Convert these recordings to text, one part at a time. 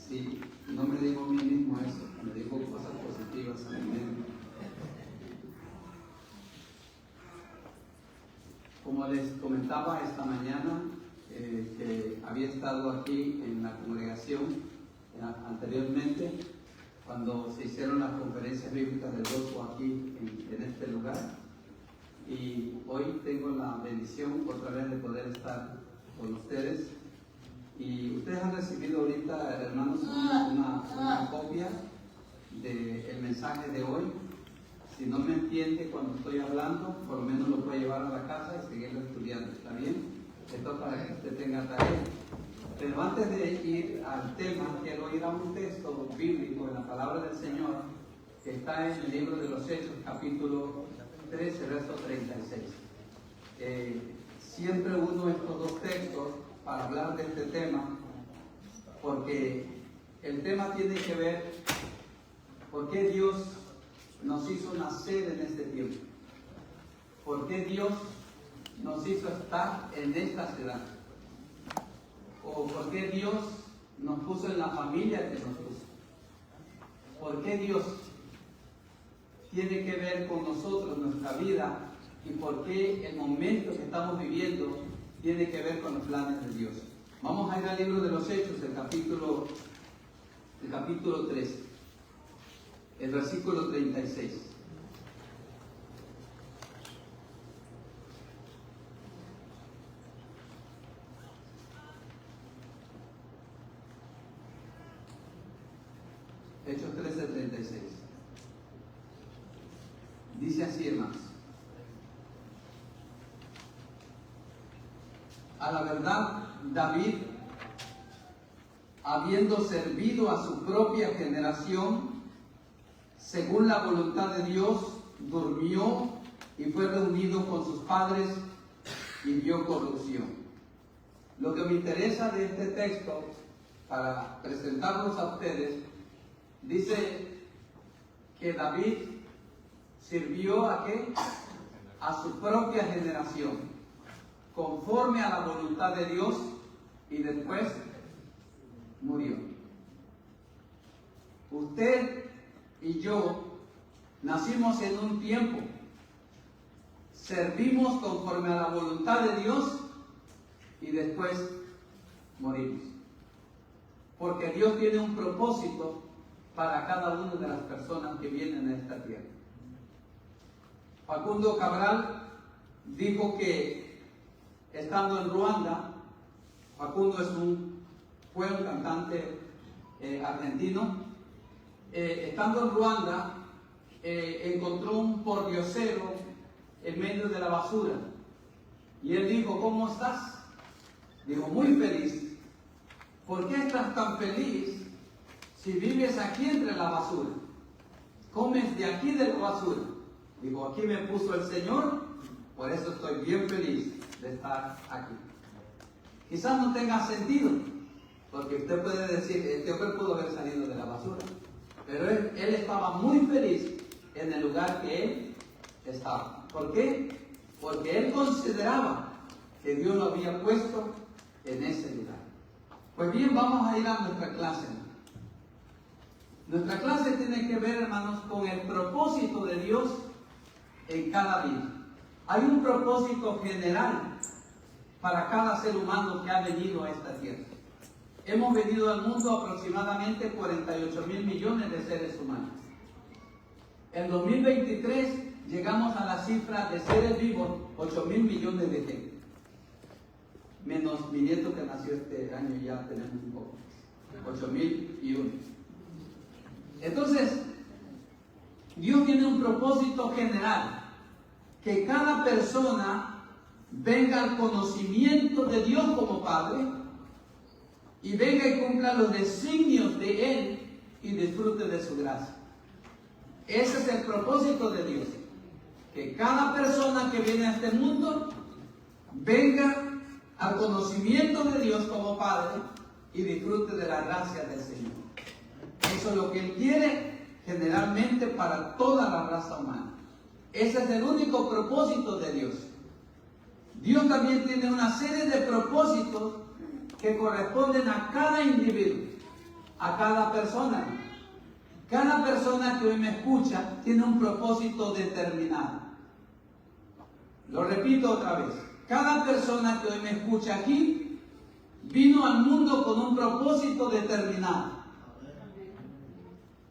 Sí, no me digo a mí mismo eso, me digo cosas positivas a mí mismo. Como les comentaba esta mañana, que había estado aquí en la congregación anteriormente, cuando se hicieron las conferencias bíblicas del gozo aquí en este lugar, y hoy tengo la bendición otra vez de poder estar con ustedes. Y ustedes han recibido ahorita, hermanos, una copia del mensaje de hoy. Si no me entiende cuando estoy hablando, por lo menos lo puede llevar a la casa y seguirlo estudiando. ¿Está bien? Esto es para que usted tenga tarea. Pero antes de ir al tema, quiero ir a un texto bíblico en la palabra del Señor que está en el libro de los Hechos, capítulo 13, verso 36. Siempre uso estos dos textos para hablar de este tema, porque el tema tiene que ver por qué Dios nos hizo nacer en este tiempo, por qué Dios nos hizo estar en esta ciudad, o por qué Dios nos puso en la familia que nos puso, por qué Dios tiene que ver con nosotros, nuestra vida, y por qué el momento que estamos viviendo tiene que ver con los planes de Dios. Vamos a ir al libro de los Hechos, el capítulo 13, el versículo 36. Hechos 13, 36. Dice así, hermanos. A la verdad, David, habiendo servido a su propia generación, según la voluntad de Dios, durmió y fue reunido con sus padres y vio corrupción. Lo que me interesa de este texto, para presentarlos a ustedes, dice que David sirvió ¿a qué? A su propia generación, conforme a la voluntad de Dios, y después murió. Usted y yo nacimos en un tiempo, servimos conforme a la voluntad de Dios y después morimos. Porque Dios tiene un propósito para cada una de las personas que vienen a esta tierra. Facundo Cabral dijo que estando en Ruanda, Facundo fue un cantante argentino, estando en Ruanda encontró un pordiosero en medio de la basura, y él dijo: ¿cómo estás? Dijo: muy feliz. ¿Por qué estás tan feliz si vives aquí entre la basura? Comes de aquí de la basura. Digo: aquí me puso el Señor, por eso estoy bien feliz de estar aquí. Quizás no tenga sentido, porque usted puede decir: este hombre pudo haber salido de la basura, pero él estaba muy feliz en el lugar que él estaba. ¿Por qué? Porque él consideraba que Dios lo había puesto en ese lugar. Pues bien, vamos a ir a nuestra clase. Nuestra clase tiene que ver, hermanos, con el propósito de Dios en cada vida. Hay un propósito general para cada ser humano que ha venido a esta tierra. Hemos venido al mundo aproximadamente 48.000 millones de seres humanos. En 2023 llegamos a la cifra de seres vivos 8.000 millones de gente. Menos mi nieto que nació este año, ya tenemos un poco. 8.001. Entonces, Dios tiene un propósito general. Que cada persona venga al conocimiento de Dios como Padre y venga y cumpla los designios de Él y disfrute de su gracia. Ese es el propósito de Dios. Que cada persona que viene a este mundo venga al conocimiento de Dios como Padre y disfrute de la gracia del Señor. Eso es lo que Él quiere generalmente para toda la raza humana. Ese es el único propósito de Dios. Dios también tiene una serie de propósitos que corresponden a cada individuo. a cada persona. Cada persona que hoy me escucha tiene un propósito determinado. Lo repito otra vez. Cada persona que hoy me escucha aquí vino al mundo con un propósito determinado.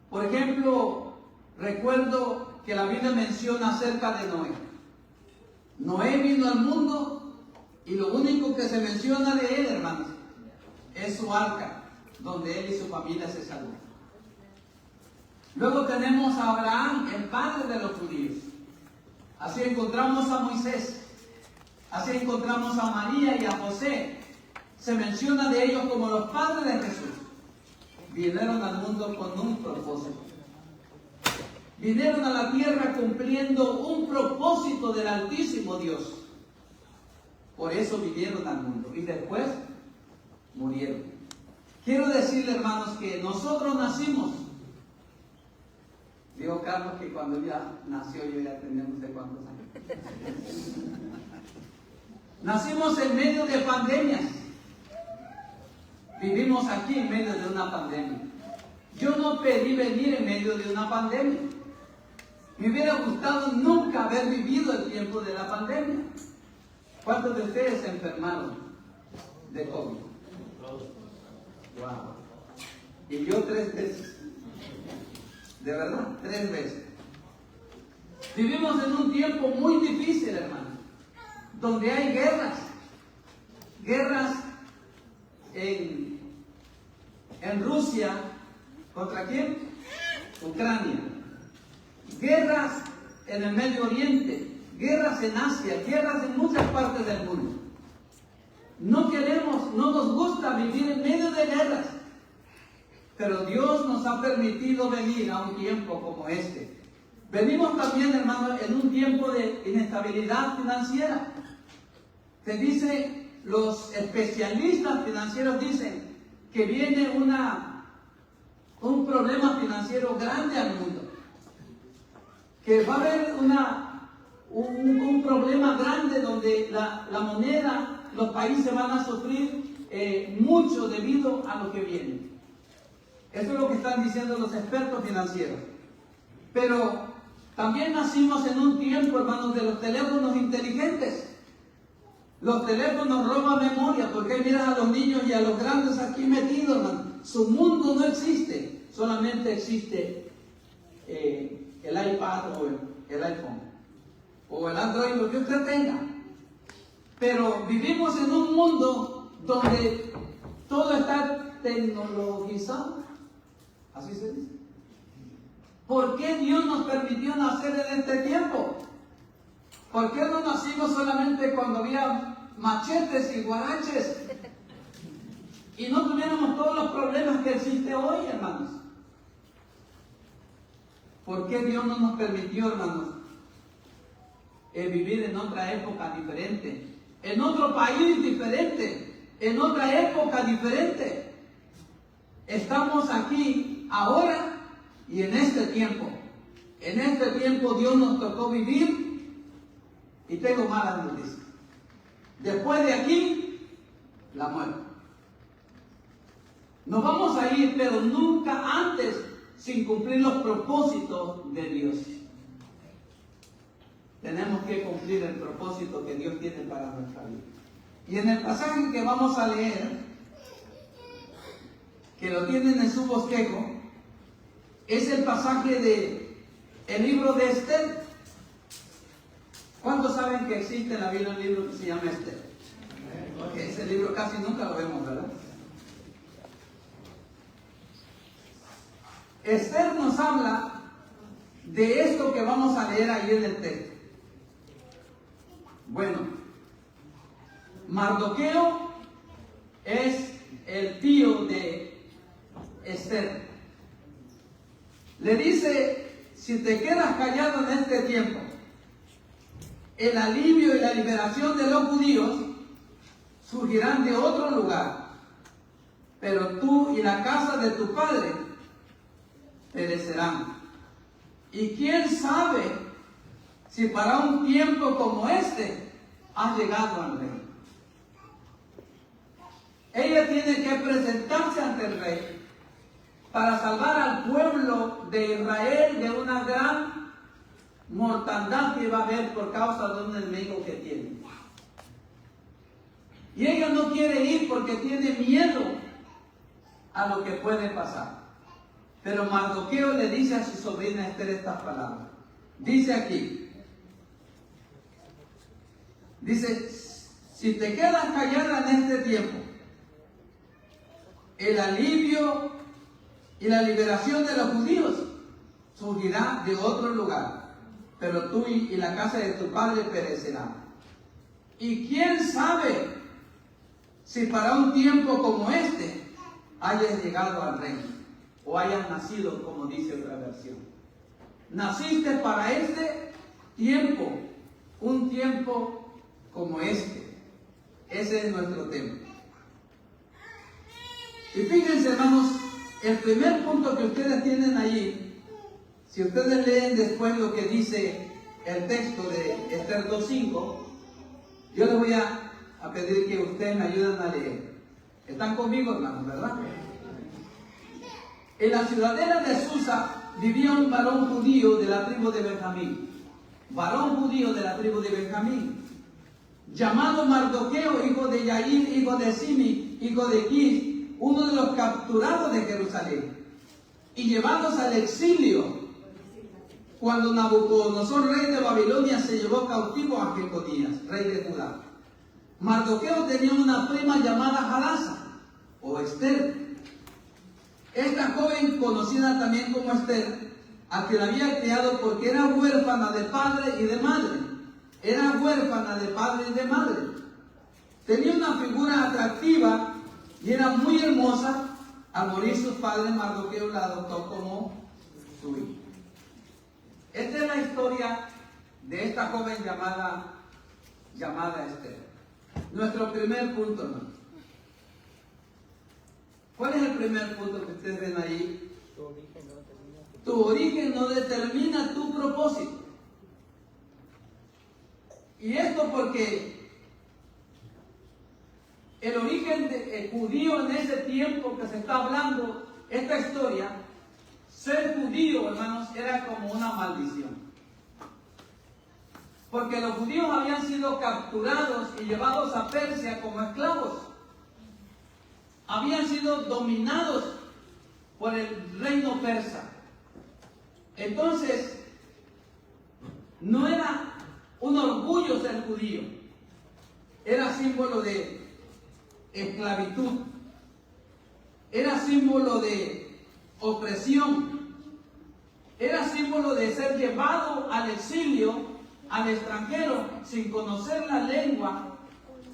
Por ejemplo, recuerdo que la Biblia menciona acerca de Noé. Noé vino al mundo y lo único que se menciona de él, hermanos, es su arca, donde él y su familia se salvan. Luego tenemos a Abraham, el padre de los judíos. Así encontramos a Moisés. Así encontramos a María y a José. Se menciona de ellos como los padres de Jesús. Vinieron al mundo con un propósito. Vinieron a la tierra cumpliendo un propósito del Altísimo Dios. Por eso vinieron al mundo. Y después murieron. Quiero decirle, hermanos, que nosotros nacimos. Digo Carlos que cuando ya nació yo ya tenía no sé cuántos años. Nacimos en medio de pandemias. Vivimos aquí en medio de una pandemia. Yo no pedí venir en medio de una pandemia. Me hubiera gustado nunca haber vivido el tiempo de la pandemia. ¿Cuántos de ustedes se enfermaron de COVID? Wow. Y yo 3 veces. De verdad, 3 veces. Vivimos en un tiempo muy difícil, hermano, donde hay guerras. Guerras en Rusia. ¿Contra quién? Ucrania. Guerras en el Medio Oriente. Guerras en Asia. Guerras en muchas partes del mundo. No nos gusta vivir en medio de guerras. Pero Dios nos ha permitido venir a un tiempo como este. Venimos también, hermano, en un tiempo de inestabilidad financiera. Se dice, los especialistas financieros dicen que viene un problema financiero grande al mundo. Que va a haber un problema grande donde la moneda, los países van a sufrir mucho debido a lo que viene. Eso es lo que están diciendo los expertos financieros. Pero también nacimos en un tiempo, hermanos, de los teléfonos inteligentes. Los teléfonos roban memoria, porque miran a los niños y a los grandes aquí metidos, hermano. Su mundo no existe, solamente existe el iPad o el iPhone, o el Android, lo que usted tenga. Pero vivimos en un mundo donde todo está tecnologizado. Así se dice. ¿Por qué Dios nos permitió nacer en este tiempo? ¿Por qué no nacimos solamente cuando había machetes y guaraches? Y no tuviéramos todos los problemas que existen hoy, hermanos. ¿Por qué Dios no nos permitió, hermanos, vivir en otra época diferente? En otro país diferente. En otra época diferente. Estamos aquí ahora y en este tiempo. En este tiempo Dios nos tocó vivir y tengo malas noticias. Después de aquí, la muerte. Nos vamos a ir, pero nunca antes sin cumplir los propósitos de Dios. Tenemos que cumplir el propósito que Dios tiene para nuestra vida. Y en el pasaje que vamos a leer, que lo tienen en su bosquejo, es el pasaje del libro de Esther. ¿Cuántos saben que existe en la Biblia un libro que se llama Esther? Porque ese libro casi nunca lo vemos, ¿verdad? Esther nos habla de esto que vamos a leer ahí en el texto. Bueno, Mardoqueo es el tío de Esther. Le dice, si te quedas callado en este tiempo, el alivio y la liberación de los judíos surgirán de otro lugar, pero tú y la casa de tu padre perecerán. Y quién sabe si para un tiempo como este has llegado al rey. Ella tiene que presentarse ante el rey para salvar al pueblo de Israel de una gran mortandad que va a haber por causa de un enemigo que tiene. Y ella no quiere ir porque tiene miedo a lo que puede pasar. Pero Mardoqueo le dice a su sobrina Esther estas palabras. Dice aquí, dice, si te quedas callada en este tiempo, el alivio y la liberación de los judíos surgirá de otro lugar, pero tú y la casa de tu padre perecerán. Y quién sabe si para un tiempo como este hayas llegado al reino, o hayas nacido, como dice otra versión. Naciste para este tiempo, un tiempo como este. Ese es nuestro tema. Y fíjense, hermanos, el primer punto que ustedes tienen allí, si ustedes leen después lo que dice el texto de Esther 2:5, yo les voy a pedir que ustedes me ayuden a leer. ¿Están conmigo, hermanos, verdad? En la ciudadela de Susa vivía un varón judío de la tribu de Benjamín. Varón judío de la tribu de Benjamín, llamado Mardoqueo, hijo de Yair, hijo de Simi, hijo de Quis, uno de los capturados de Jerusalén, y llevados al exilio, cuando Nabucodonosor, rey de Babilonia, se llevó cautivo a Jeconías, rey de Judá. Mardoqueo tenía una prima llamada Hadasa, o Esther. Esta joven, conocida también como Esther, a quien había criado porque era huérfana de padre y de madre. Era huérfana de padre y de madre. Tenía una figura atractiva y era muy hermosa. Al morir sus padres, Mardoqueo la adoptó como su hija. Esta es la historia de esta joven llamada Esther. Nuestro primer punto, hermano. ¿Cuál es el primer punto que ustedes ven ahí? Tu origen no determina tu propósito. Y esto porque el origen judío en ese tiempo que se está hablando, esta historia, ser judío, hermanos, era como una maldición. Porque los judíos habían sido capturados y llevados a Persia como esclavos. Habían sido dominados por el reino persa. Entonces, no era un orgullo ser judío. Era símbolo de esclavitud. Era símbolo de opresión. Era símbolo de ser llevado al exilio, al extranjero, sin conocer la lengua,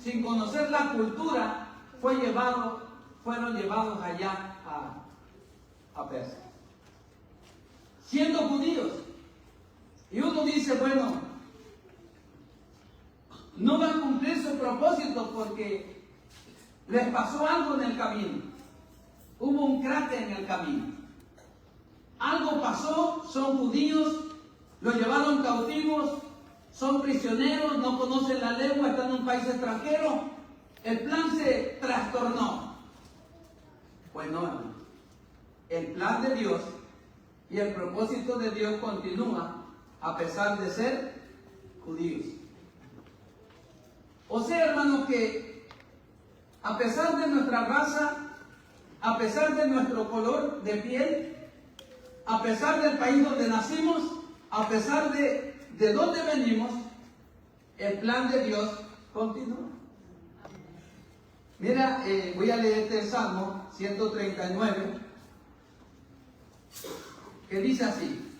sin conocer la cultura, fueron llevados allá a Persia. Siendo judíos. Y uno dice, bueno, no van a cumplir su propósito porque les pasó algo en el camino. Hubo un crack en el camino. Algo pasó, son judíos, los llevaron cautivos, son prisioneros, no conocen la lengua, están en un país extranjero. El plan se trastornó. Pues no, hermano. El plan de Dios y el propósito de Dios continúa a pesar de ser judíos. O sea, hermanos, que a pesar de nuestra raza, a pesar de nuestro color de piel, a pesar del país donde nacimos, a pesar de dónde venimos, el plan de Dios continúa. Mira, voy a leerte el Salmo 139, que dice así: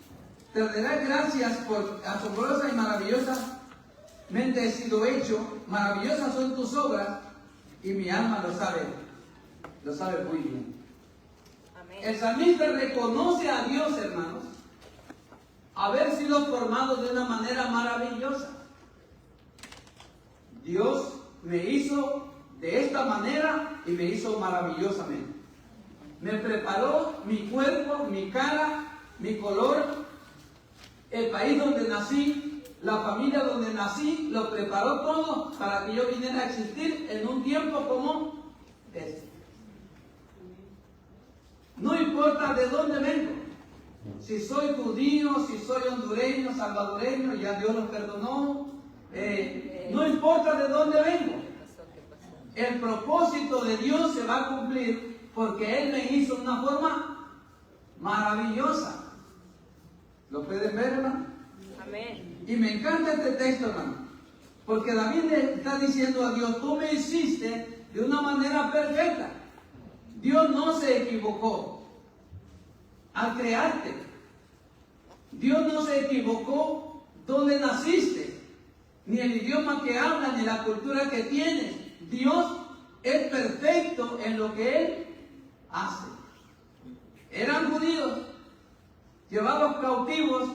te daré gracias por asombrosa y maravillosamente he sido hecho, maravillosas son tus obras, y mi alma lo sabe muy bien. Amén. El salmista reconoce a Dios, hermanos, haber sido formado de una manera maravillosa. Dios me hizo de esta manera y me hizo maravillosamente. Me preparó mi cuerpo, mi cara, mi color, el país donde nací, la familia donde nací, lo preparó todo para que yo viniera a existir en un tiempo como este. No importa de dónde vengo. Si soy judío, si soy hondureño, salvadoreño, ya Dios los perdonó. No importa de dónde vengo. El propósito de Dios se va a cumplir porque Él me hizo de una forma maravillosa. ¿Lo pueden ver, hermano? Amén. Y me encanta este texto, hermano, porque David le está diciendo a Dios: tú me hiciste de una manera perfecta. Dios no se equivocó al crearte. Dios no se equivocó donde naciste, ni el idioma que hablas, ni la cultura que tienes. Dios es perfecto en lo que Él hace. Eran judíos, llevados cautivos,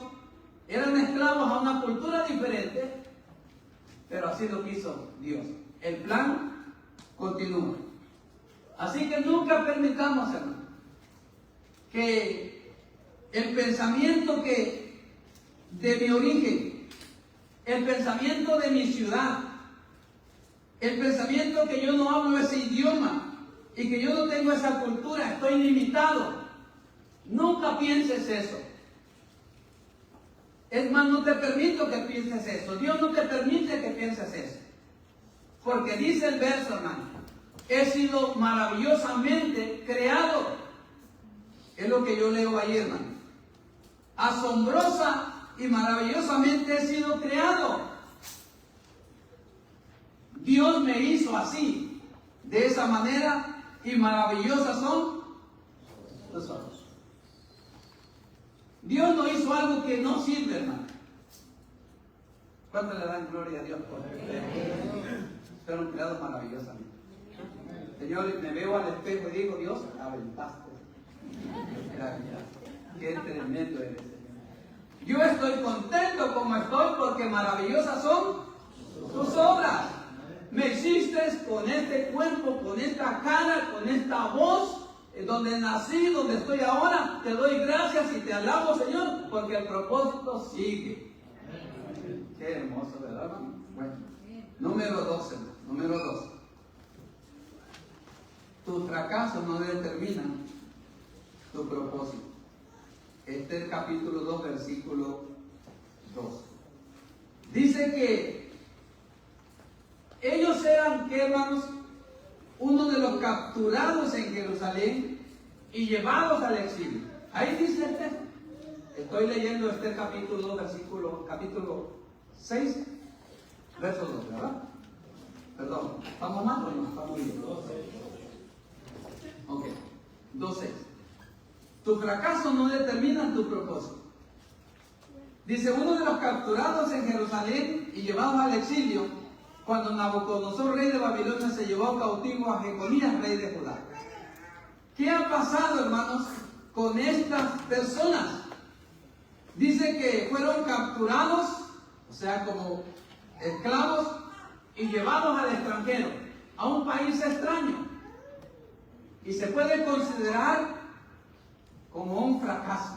eran esclavos a una cultura diferente, pero así lo quiso Dios. El plan continúa. Así que nunca permitamos, hermano, que el pensamiento que de mi origen, el pensamiento de mi ciudad, el pensamiento que yo no hablo ese idioma y que yo no tengo esa cultura, estoy limitado. Nunca pienses eso. Es más, no te permito que pienses eso. Dios no te permite que pienses eso. Porque dice el verso, hermano: he sido maravillosamente creado. Es lo que yo leo ahí, hermano. Asombrosa y maravillosamente he sido creado. Dios me hizo así, de esa manera, y maravillosas son los ojos. Dios no hizo algo que no sirve, hermano. ¿Cuánto le dan gloria a Dios por eso? Fueron creados maravillosamente. Señor, me veo al espejo y digo: Dios, aventaste. Gracias. Qué tremendo eres, Señor. Yo estoy contento como estoy porque maravillosas son tus obras. Me hiciste con este cuerpo, con esta cara, con esta voz, donde nací, donde estoy ahora. Te doy gracias y te alabo, Señor, porque el propósito sigue. Qué hermoso, ¿verdad, hermano? Bueno, número 2, hermano. Número 2. Tus fracasos no determinan tu propósito. Este es el capítulo 2, versículo 2. Dice que ellos eran, ¿qué, hermanos? Uno de los capturados en Jerusalén y llevados al exilio. Ahí dice el texto. Estoy leyendo este capítulo 2, capítulo 6, verso 2, ¿verdad? Perdón, ¿estamos mal o no? Estamos bien. Ok, 2:6. Tu fracaso no determina tu propósito. Dice: uno de los capturados en Jerusalén y llevados al exilio, cuando Nabucodonosor, rey de Babilonia, se llevó cautivo a Jeconías, rey de Judá. ¿Qué ha pasado, hermanos, con estas personas? Dice que fueron capturados, o sea, como esclavos, y llevados al extranjero, a un país extraño. Y se puede considerar como un fracaso.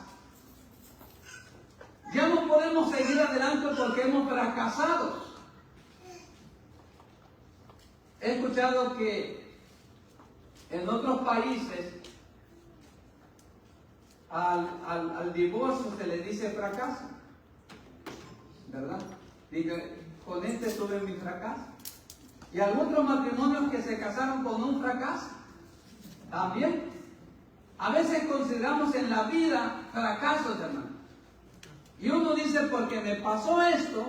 Ya no podemos seguir adelante porque hemos fracasado. He escuchado que en otros países al divorcio se le dice fracaso, ¿verdad? Dice: con este tuve mi fracaso. Y algunos matrimonios que se casaron con un fracaso también. A veces consideramos en la vida fracasos, hermano. Y uno dice: porque me pasó esto,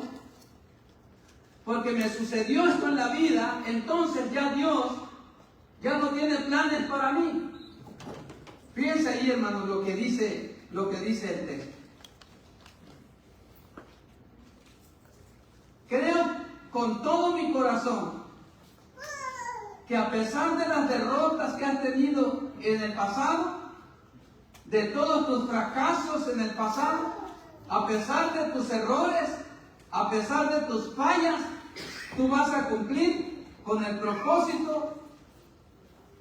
porque me sucedió esto en la vida, entonces ya Dios ya no tiene planes para mí. Fíjense ahí, hermano, lo que dice el texto. Creo con todo mi corazón que a pesar de las derrotas que has tenido en el pasado, de todos tus fracasos en el pasado, a pesar de tus errores, a pesar de tus fallas, tú vas a cumplir con el propósito,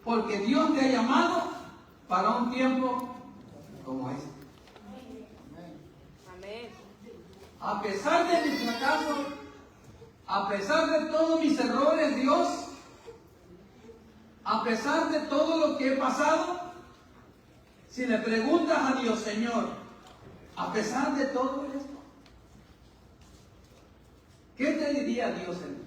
porque Dios te ha llamado para un tiempo como este. Amén. A pesar de mis fracasos, a pesar de todos mis errores, Dios, a pesar de todo lo que he pasado, Si le preguntas a Dios, Señor, a pesar de todo esto, ¿qué te diría Dios en mí?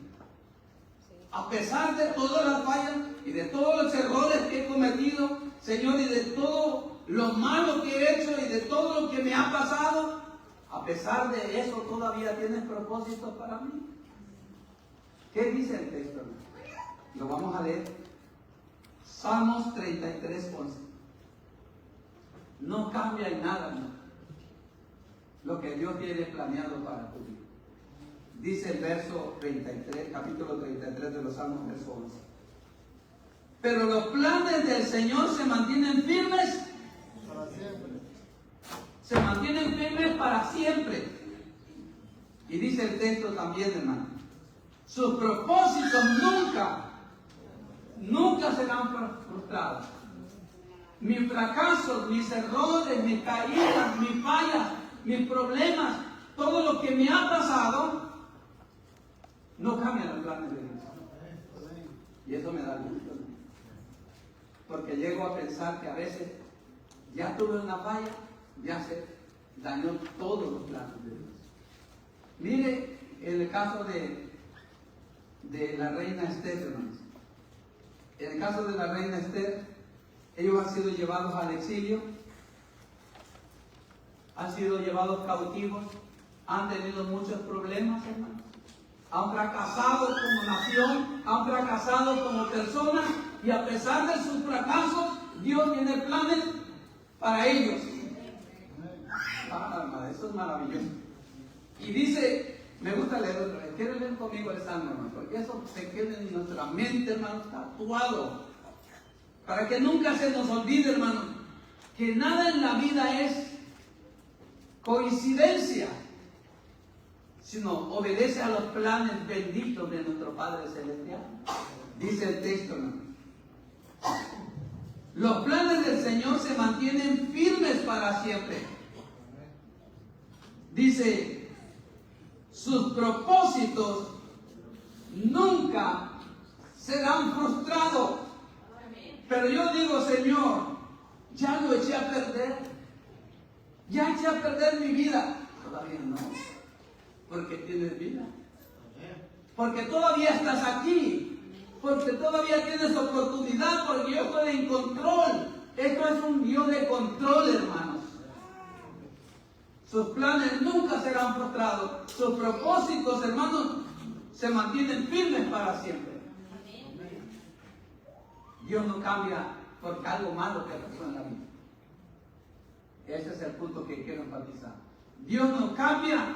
A pesar de todas las fallas y de todos los errores que he cometido, Señor, y de todo lo malo que he hecho y de todo lo que me ha pasado, a pesar de eso, ¿todavía tienes propósitos para mí? ¿Qué dice el texto? Lo vamos a leer. Salmos 33, 11. No cambia en nada, ¿no?, lo que Dios tiene planeado para tu vida. Dice el verso 33, capítulo 33 de los Salmos, verso 11. Pero los planes del Señor se mantienen firmes para siempre. Se mantienen firmes para siempre. Y dice el texto también, hermano, sus propósitos nunca serán frustrados. Mis fracasos, mis errores, mis caídas, mis fallas, mis problemas, todo lo que me ha pasado, no cambian los planes de Dios. Y eso me da gusto, ¿no? Porque llego a pensar que a veces ya tuve una falla, ya se dañó todos los planes de Dios. Mire el caso de la reina Esther, hermanos. En el caso de la reina Esther, ellos han sido llevados al exilio, han sido llevados cautivos, han tenido muchos problemas, hermanos. Han fracasado como nación, han fracasado como personas, y a pesar de sus fracasos, Dios tiene planes para ellos. Eso es maravilloso. Y dice, me gusta leer otra vez, quiero leer conmigo el Salmo, hermano, porque eso se queda en nuestra mente, hermano, tatuado, para que nunca se nos olvide, hermano, que nada en la vida es coincidencia, sino obedece a los planes benditos de nuestro Padre Celestial. Dice el texto, hermano, los planes del Señor se mantienen firmes para siempre. Dice, sus propósitos nunca serán frustrados. Pero yo digo, Señor, ya lo eché a perder. Ya eché a perder mi vida. Todavía no, porque tienes vida. Porque todavía estás aquí. Porque todavía tienes oportunidad. Porque yo estoy en control. Esto es un Dios de control, hermanos. Sus planes nunca serán frustrados. Sus propósitos, hermanos, se mantienen firmes para siempre. Dios no cambia porque algo malo que pasó en la vida. Ese es el punto que quiero enfatizar. Dios no cambia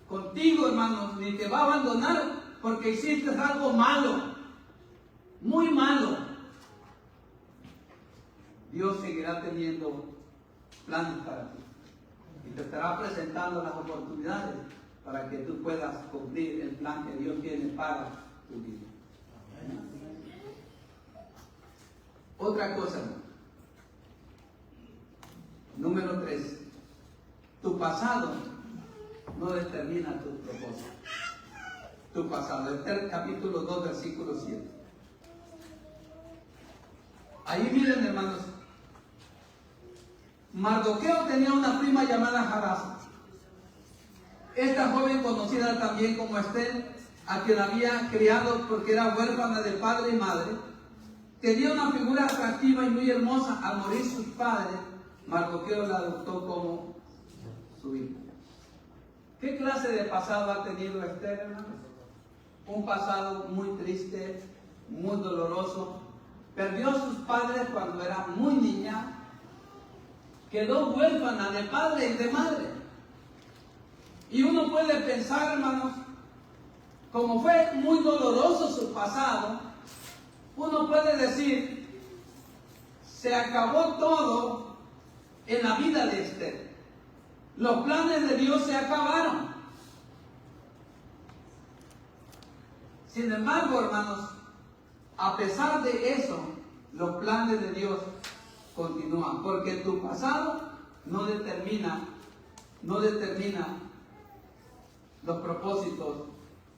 contigo, hermanos, ni te va a abandonar porque hiciste algo malo, muy malo. Dios seguirá teniendo planes para ti y te estará presentando las oportunidades para que tú puedas cumplir el plan que Dios tiene para tu vida. Otra cosa, número 3, tu pasado no determina tu propósito. Tu pasado, Esther capítulo 2, versículo 7. Ahí miren, hermanos, Mardoqueo tenía una prima llamada Hadasa. Esta joven, conocida también como Esther, a quien había criado porque era huérfana de padre y madre, tenía una figura atractiva y muy hermosa. Al morir sus padres, Mardoqueo la adoptó como su hija. ¿Qué clase de pasado ha tenido Esther, hermanos? Un pasado muy triste, muy doloroso. Perdió a sus padres cuando era muy niña. Quedó huérfana de padre y de madre. Y uno puede pensar, hermanos, como fue muy doloroso su pasado, uno puede decir, se acabó todo en la vida de Esther. Los planes de Dios se acabaron. Sin embargo, hermanos, a pesar de eso, los planes de Dios continúan, porque tu pasado no determina los propósitos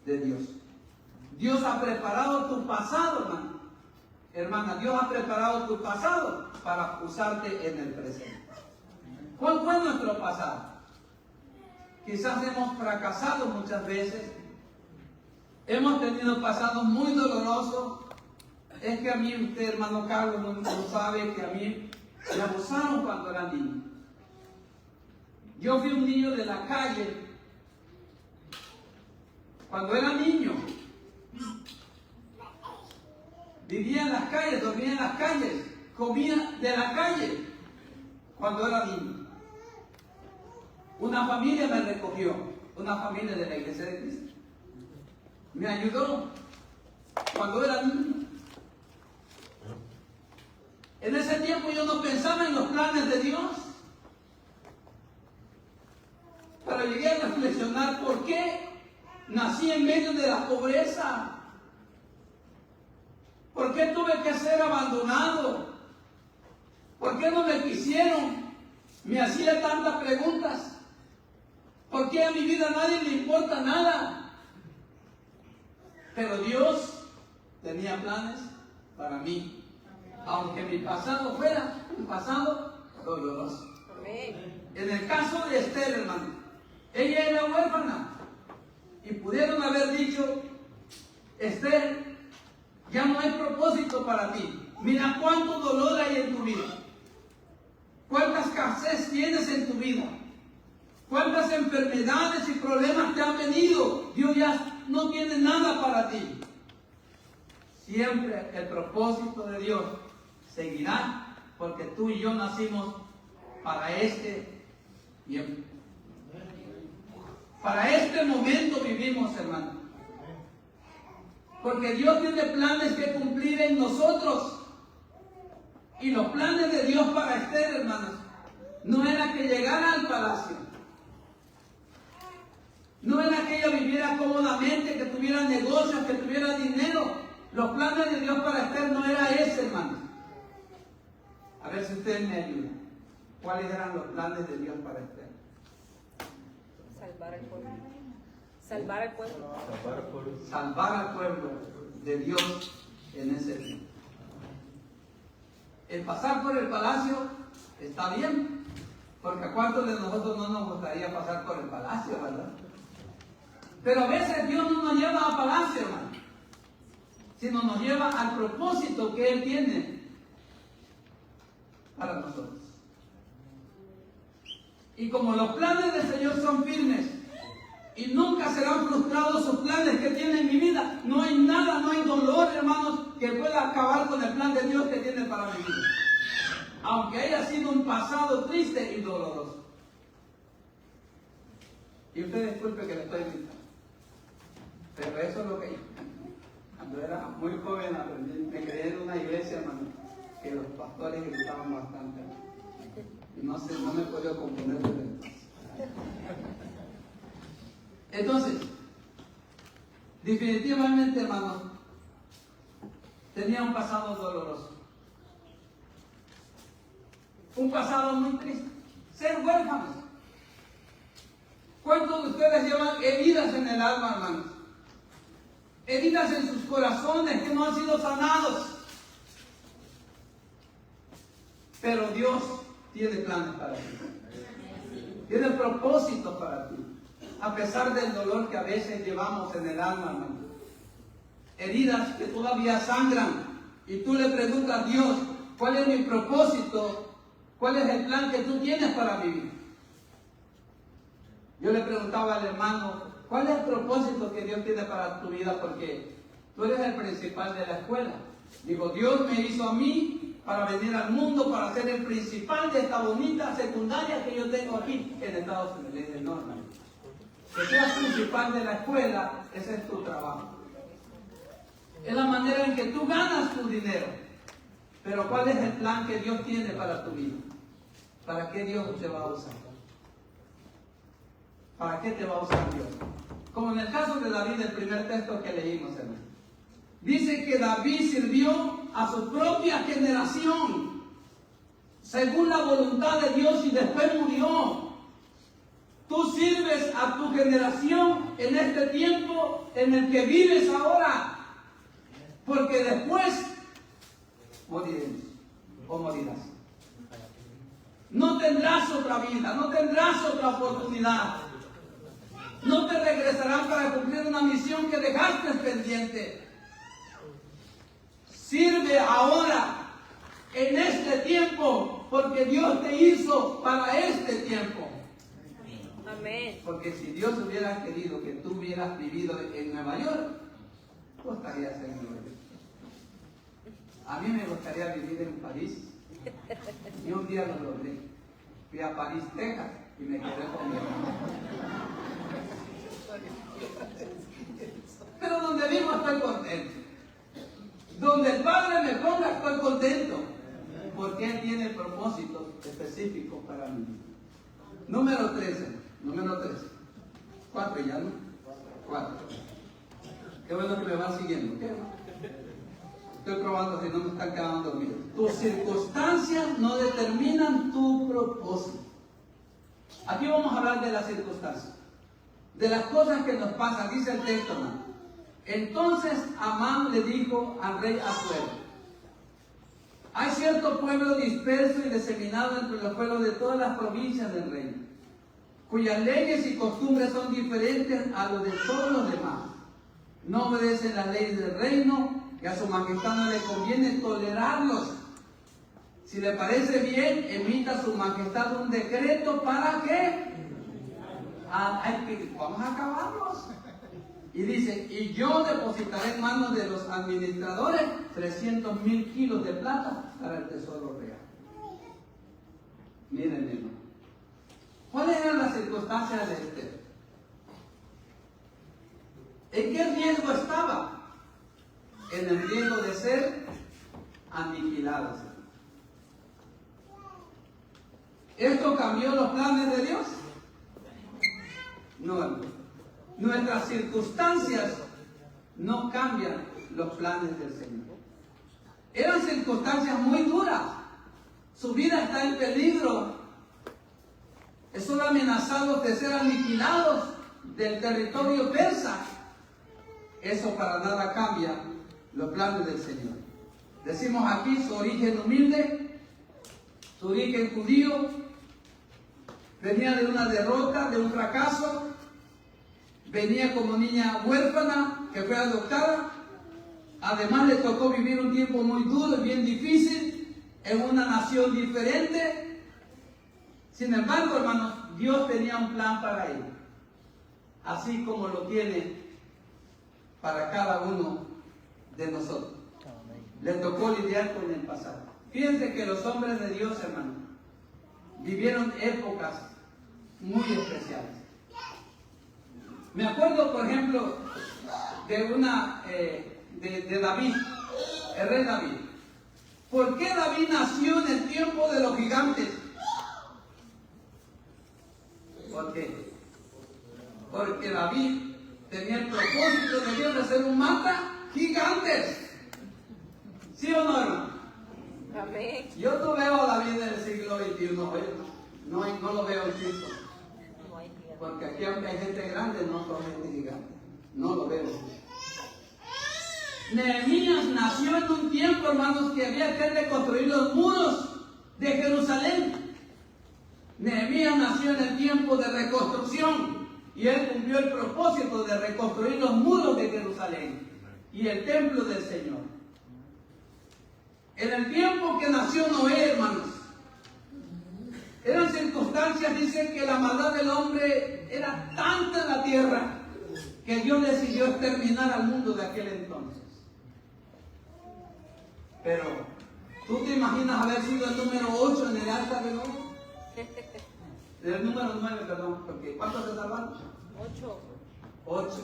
de Dios. Dios ha preparado tu pasado, hermano, hermana, Dios ha preparado tu pasado para usarte en el presente. ¿Cuál fue nuestro pasado? Quizás hemos fracasado muchas veces. Hemos tenido pasados muy dolorosos. Es que a mí, usted, hermano Carlos, no sabe que a mí me abusaron cuando era niño. Yo fui un niño de la calle. Cuando era niño, vivía en las calles, dormía en las calles, comía de la calle cuando era niño. Una familia me recogió, una familia de la Iglesia de Cristo. Me ayudó cuando era niño. En ese tiempo yo no pensaba en los planes de Dios. Pero llegué a reflexionar por qué nací en medio de la pobreza. ¿Por qué tuve que ser abandonado? ¿Por qué no me quisieron? Me hacía tantas preguntas. ¿Por qué a mi vida a nadie le importa nada? Pero Dios tenía planes para mí. Aunque mi pasado fuera un pasado doloroso. En el caso de Esther, hermano, ella era huérfana. Y pudieron haber dicho, Esther, ya no hay propósito para ti. Mira cuánto dolor hay en tu vida. Cuánta escasez tienes en tu vida. Cuántas enfermedades y problemas te han venido. Dios ya no tiene nada para ti. Siempre el propósito de Dios seguirá, porque tú y yo nacimos para este tiempo. Para este momento vivimos, hermano. Porque Dios tiene planes que cumplir en nosotros. Y los planes de Dios para Esther, hermanos, no era que llegara al palacio. No era que ella viviera cómodamente, que tuviera negocios, que tuviera dinero. Los planes de Dios para Esther no era ese, hermanos. A ver si ustedes me ayudan. ¿Cuáles eran los planes de Dios para Esther? Salvar al pueblo. Salvar al pueblo. Salvar al pueblo de Dios en ese tiempo. El pasar por el palacio está bien, porque a cuántos de nosotros no nos gustaría pasar por el palacio, ¿verdad? Pero a veces Dios no nos lleva a palacio, hermano, sino nos lleva al propósito que Él tiene para nosotros. Y como los planes del Señor son firmes y nunca serán frustrados sus planes que tiene en mi vida, no hay nada, no hay dolor, hermanos, que pueda acabar con el plan de Dios que tiene para mi vida. Aunque haya sido un pasado triste y doloroso. Y usted disculpe que le estoy gritando, pero eso es lo que hice. Cuando era muy joven aprendí, me crié en una iglesia, hermano, que los pastores gritaban bastante. Y no me he podido componer desde entonces. Entonces, definitivamente, hermano, tenía un pasado doloroso. Un pasado muy triste. Ser huérfanos. ¿Cuántos de ustedes llevan heridas en el alma, hermanos? Heridas en sus corazones que no han sido sanados. Pero Dios tiene planes para ti. Tiene propósitos para ti. A pesar del dolor que a veces llevamos en el alma, hermano. Heridas que todavía sangran. Y tú le preguntas a Dios, ¿cuál es mi propósito? ¿Cuál es el plan que tú tienes para mi vida? Yo le preguntaba al hermano, ¿cuál es el propósito que Dios tiene para tu vida? Porque tú eres el principal de la escuela. Digo, Dios me hizo a mí para venir al mundo, para ser el principal de esta bonita secundaria que yo tengo aquí en Estados Unidos. Le dije, no, hermano. Que seas principal de la escuela, ese es tu trabajo. Es la manera en que tú ganas tu dinero. Pero ¿cuál es el plan que Dios tiene para tu vida? ¿Para qué Dios te va a usar? ¿Para qué te va a usar Dios? Como en el caso de David, el primer texto que leímos, hermano. Dice que David sirvió a su propia generación, según la voluntad de Dios, y después murió. Tú sirves a tu generación en este tiempo en el que vives ahora. Porque después moriremos o morirás. No tendrás otra vida, no tendrás otra oportunidad. No te regresarán para cumplir una misión que dejaste pendiente. Sirve ahora, en este tiempo, porque Dios te hizo para este tiempo. Amén. Porque si Dios hubiera querido que tú hubieras vivido en Nueva York, tú estarías en Nueva York. A mí me gustaría vivir en París. Y un día lo logré. Fui a París, Texas, y me quedé con mi hermano. Pero donde vivo estoy contento. Donde el Padre me ponga estoy contento. Porque Él tiene propósitos específicos para mí. Número 13. 4 ya, ¿no? 4. Qué bueno que me van siguiendo. ¿Qué? Estoy probando si no me están quedando dormidos. Tus circunstancias no determinan tu propósito. Aquí vamos a hablar de las circunstancias. De las cosas que nos pasan, dice el texto, ¿no? Entonces Amán le dijo al rey Asuero: hay cierto pueblo disperso y diseminado entre los pueblos de todas las provincias del reino, cuyas leyes y costumbres son diferentes a los de todos los demás. No obedecen las leyes del reino, y a su majestad no le conviene tolerarlos. Si le parece bien, emita su majestad un decreto para que vamos a acabarlos. Y dice: y yo depositaré en manos de los administradores 300,000 kilos de plata para el tesoro real. Miren, hermano, ¿cuáles eran las circunstancias de Esther? ¿En qué riesgo estaba? En el riesgo de ser aniquilados. ¿Esto cambió los planes de Dios? No, hermano. Nuestras circunstancias no cambian los planes del Señor. Eran circunstancias muy duras. Su vida está en peligro. Son amenazados de ser aniquilados del territorio persa. Eso para nada cambia los planes del Señor. Decimos aquí su origen humilde, su origen judío, venía de una derrota, de un fracaso. Venía como niña huérfana que fue adoptada. Además le tocó vivir un tiempo muy duro y bien difícil en una nación diferente. Sin embargo, hermanos, Dios tenía un plan para ella, así como lo tiene para cada uno de nosotros. Le tocó lidiar con el pasado. Fíjense que los hombres de Dios, hermanos, vivieron épocas muy especiales. Me acuerdo, por ejemplo, de David, el rey David. ¿Por qué David nació en el tiempo de los gigantes? ¿Por qué? Porque David tenía el propósito de Dios de ser un mata gigantes. ¿Sí o no, hermano? Amén. Yo no veo a David en el siglo XXI, no lo veo en Cristo. Porque aquí hay gente grande, no son gente gigante. No lo veo. Nehemías nació en un tiempo, hermanos, que había que reconstruir los muros de Jerusalén. Nehemías nació en el tiempo de reconstrucción y él cumplió el propósito de reconstruir los muros de Jerusalén y el templo del Señor. En el tiempo que nació Noé, hermanos, eran circunstancias, dicen que la maldad del hombre era tanta en la tierra que Dios decidió exterminar al mundo de aquel entonces. Pero, ¿tú te imaginas haber sido el número 8 en el arca de Noé? El número 9, perdón, porque ¿cuántos se salvaron? 8.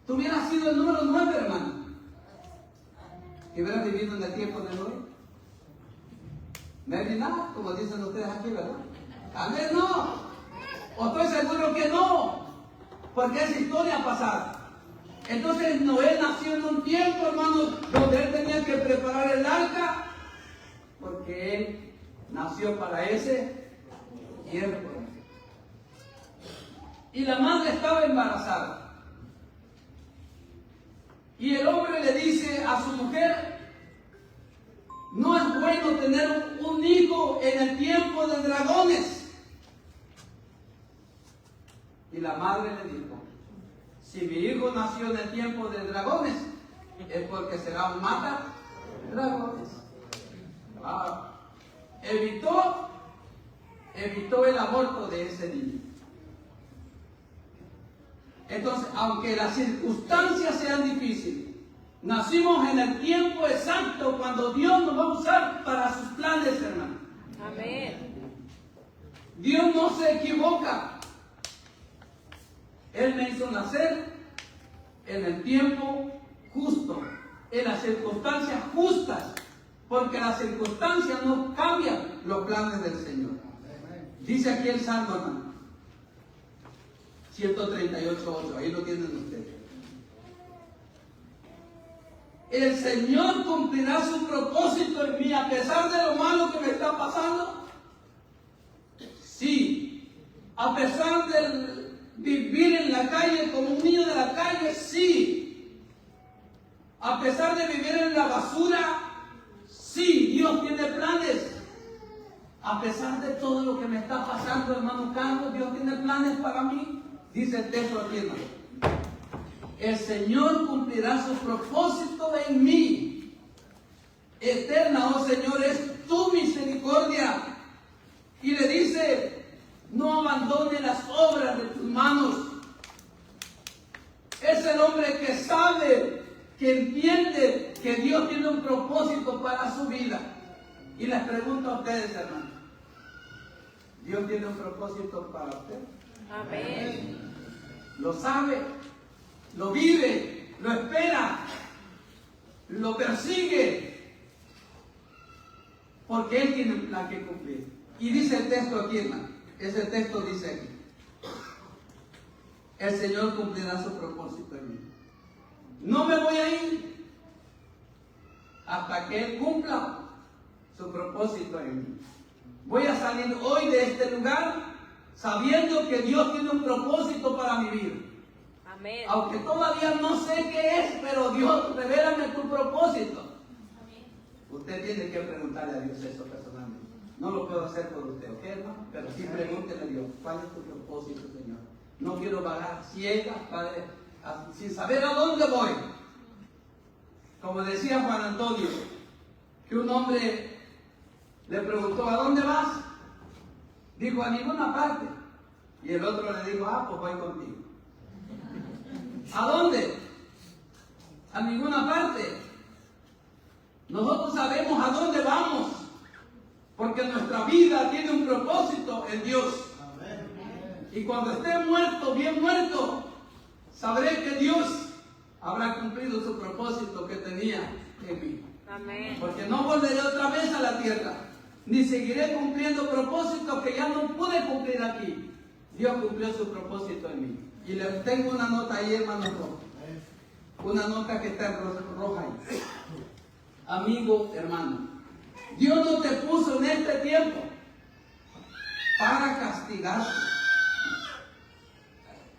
Tú hubieras sido el número 9, hermano. ¿Y hubieras vivido en el tiempo de Noé? Maybe nada, como dicen ustedes aquí, ¿verdad? Tal vez no. O estoy seguro que no. Porque es historia pasada. Entonces Noé nació en un tiempo, hermanos, donde él tenía que preparar el arca. Porque él nació para ese tiempo. Y la madre estaba embarazada. Y el hombre le dice a su mujer: No es bueno tener un hijo en el tiempo de dragones. Y la madre le dijo, si mi hijo nació en el tiempo de dragones, es porque será un mata dragones. Evitó el aborto de ese niño. Entonces, aunque las circunstancias sean difíciles, nacimos en el tiempo exacto cuando Dios nos va a usar para sus planes, hermano. Amén. Dios no se equivoca. Él me hizo nacer en el tiempo justo, en las circunstancias justas, porque las circunstancias no cambian los planes del Señor. Dice aquí el Salmo, hermano, 138:8, ahí lo tienen ustedes. El Señor cumplirá su propósito en mí, a pesar de lo malo que me está pasando. Sí. A pesar de vivir en la calle como un niño de la calle, sí. A pesar de vivir en la basura, sí, Dios tiene planes. A pesar de todo lo que me está pasando, hermano Carlos, Dios tiene planes para mí. Dice el texto aquí, hermano. El Señor cumplirá su propósito en mí. Eterna, oh Señor, es tu misericordia. Y le dice, no abandone las obras de tus manos. Es el hombre que sabe, que entiende que Dios tiene un propósito para su vida. Y les pregunto a ustedes, hermanos, ¿Dios tiene un propósito para usted? Amén. Lo sabe, lo vive, lo espera, lo persigue, porque Él tiene un plan que cumplir. Y dice el texto aquí, hermano, ese texto dice aquí, el Señor cumplirá su propósito en mí. No me voy a ir hasta que Él cumpla su propósito en mí. Voy a salir hoy de este lugar sabiendo que Dios tiene un propósito para mi vida. Amén. Aunque todavía no sé qué es, pero Dios, revélame tu propósito. Amén. Usted tiene que preguntarle a Dios eso personalmente. No lo puedo hacer por usted, ¿ok, hermano? Pero sí pregúntele a Dios, ¿cuál es tu propósito, Señor? No quiero vagar ciega, Padre, sin saber a dónde voy. Como decía Juan Antonio, que un hombre le preguntó, ¿a dónde vas? Dijo, a ninguna parte. Y el otro le dijo, pues voy contigo. ¿A dónde? A ninguna parte. Nosotros sabemos a dónde vamos, porque nuestra vida tiene un propósito en Dios. Y cuando esté muerto, bien muerto, sabré que Dios habrá cumplido su propósito que tenía en mí. Amén. Porque no volveré otra vez a la tierra, ni seguiré cumpliendo propósitos que ya no pude cumplir aquí. Dios cumplió su propósito en mí. Y les tengo una nota ahí, hermano rojo. Una nota que está roja ahí. Amigo, hermano, Dios no te puso en este tiempo para castigarte.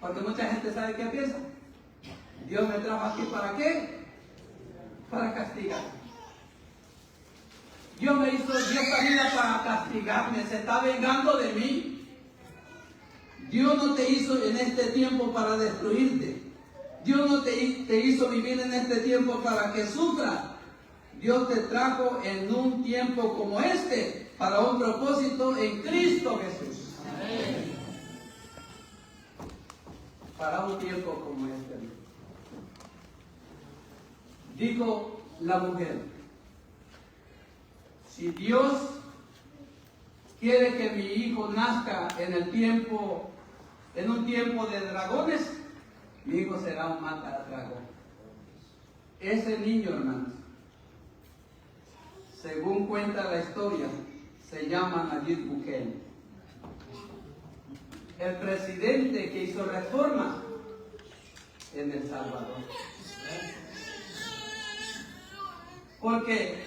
Porque mucha gente sabe qué piensa. Dios me trajo aquí ¿para qué? Para castigar. Dios me hizo esta vida para castigarme, se está vengando de mí. Dios no te hizo en este tiempo para destruirte. Dios no te hizo vivir en este tiempo para que sufras. Dios te trajo en un tiempo como este para un propósito en Cristo Jesús. Amén. Para un tiempo como este. Dijo la mujer, si Dios quiere que mi hijo nazca en un tiempo de dragones, mi hijo será un matadragón. Ese niño, hermanos, según cuenta la historia, se llama Nayib Bukele, el presidente que hizo reformas en El Salvador. Porque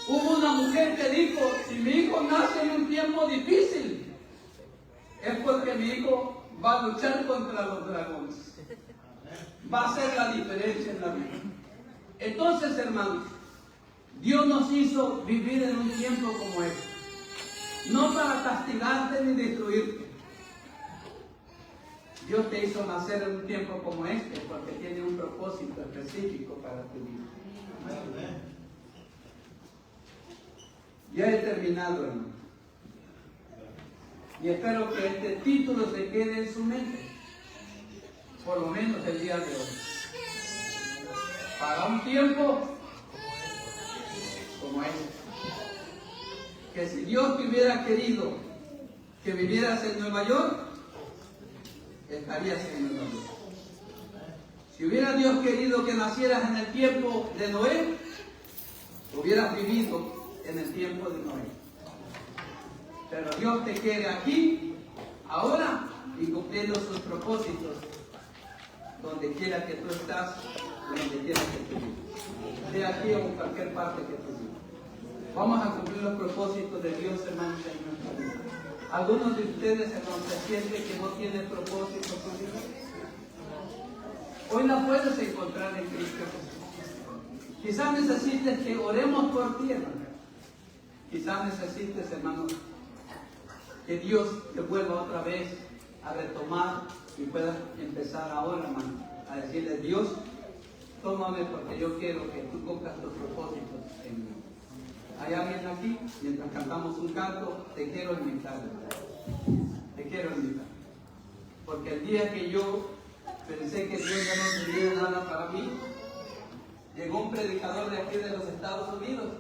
hubo una mujer que dijo, si mi hijo nace en un tiempo difícil, es porque mi hijo va a luchar contra los dragones. Va a hacer la diferencia en la vida. Entonces, hermanos, Dios nos hizo vivir en un tiempo como este. No para castigarte ni destruirte. Dios te hizo nacer en un tiempo como este porque tiene un propósito específico para tu vida. Ya he terminado, hermano. Y espero que este título se quede en su mente, por lo menos el día de hoy. Para un tiempo como este. Que si Dios te hubiera querido que vivieras en Nueva York, estarías en Nueva York. Si hubiera Dios querido que nacieras en el tiempo de Noé, hubieras vivido en el tiempo de Noé. Pero Dios te quiere aquí, ahora, y cumpliendo sus propósitos, donde quiera que tú estás, donde quiera que tú vivas. De aquí o en cualquier parte que tú vivas. Vamos a cumplir los propósitos de Dios, hermanos, en nuestra vida. Algunos de ustedes, hermanos, se sienten que no tienen propósito con Dios. Hoy la puedes encontrar en Cristo Jesús. Quizás necesites que oremos por ti, hermano. Quizás necesites, hermano, que Dios te vuelva otra vez a retomar y puedas empezar ahora, hermano, a decirle: Dios, tómame porque yo quiero que tú cumplas tus propósitos en mí. ¿Hay alguien aquí? Mientras cantamos un canto, te quiero invitar, ¿verdad? Te quiero invitar. Porque el día que yo pensé que Dios ya no tenía nada para mí, llegó un predicador de aquí de los Estados Unidos